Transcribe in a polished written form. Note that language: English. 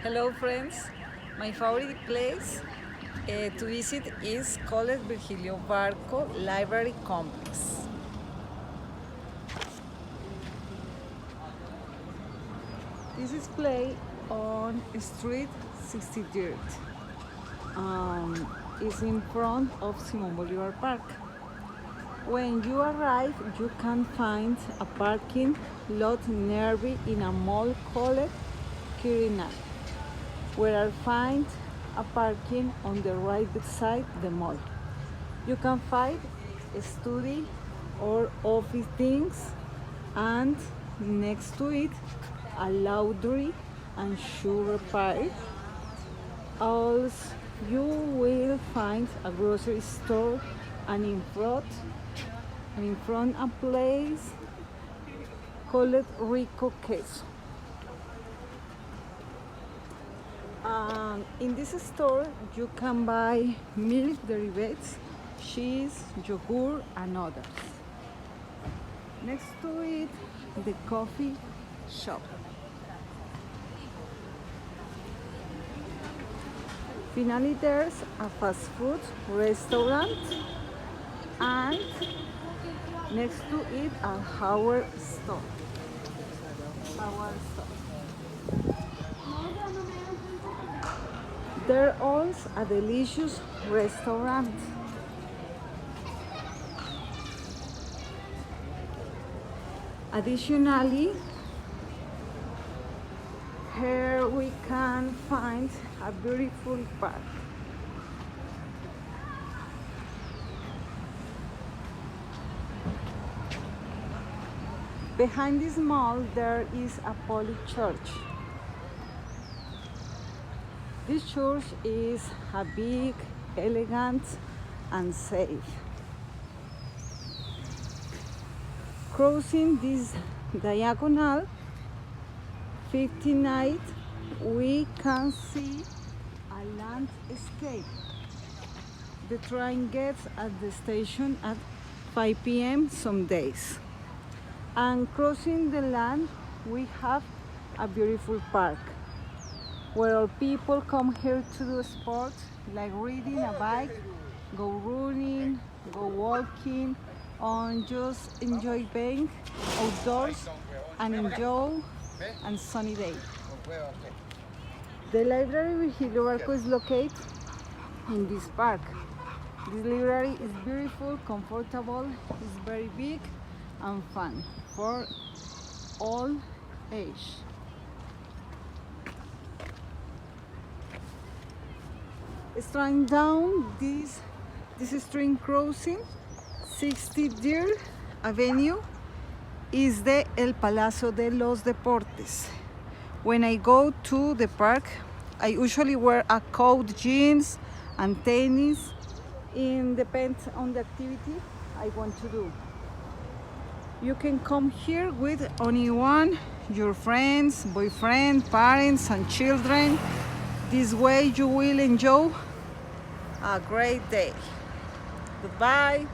Hello friends, my favorite place to visit is called Virgilio Barco Library Complex. This is place on Street 63. It's in front of Simon Bolivar Park. When you arrive, you can find a parking lot nearby in a mall called Kirina, where I find a parking on the right beside the mall. You can find a study or office things, and next to it a laundry and shoe repair. Also, you will find a grocery store, and in front a place called Rico Queso. In this store you can buy milk derivatives, cheese, yogurt and others. Next to it, the coffee shop. Finally, there's a fast food restaurant, and next to it a hardware store. There's also a delicious restaurant. Additionally, here we can find a beautiful park. Behind this mall there is a Polish church. This church is a big, elegant and safe. Crossing this diagonal 59, we can see a landscape. The train gets at the station at 5 p.m. some days. And crossing the land, we have a beautiful park where all people come here to do sports like riding a bike, go running, go walking, and just enjoy being outdoors and enjoy a sunny day. The library Virgilio Barco is located in this park. This library is beautiful, comfortable, it's very big and fun for all age. Straight down this street crossing 63rd Avenue is the El Palacio de los Deportes. When I go to the park, I usually wear a coat, jeans and tennis. It depends on the activity I want to do. You can come here with anyone, your friends, boyfriend, parents and children. This way you will enjoy a great day. Goodbye.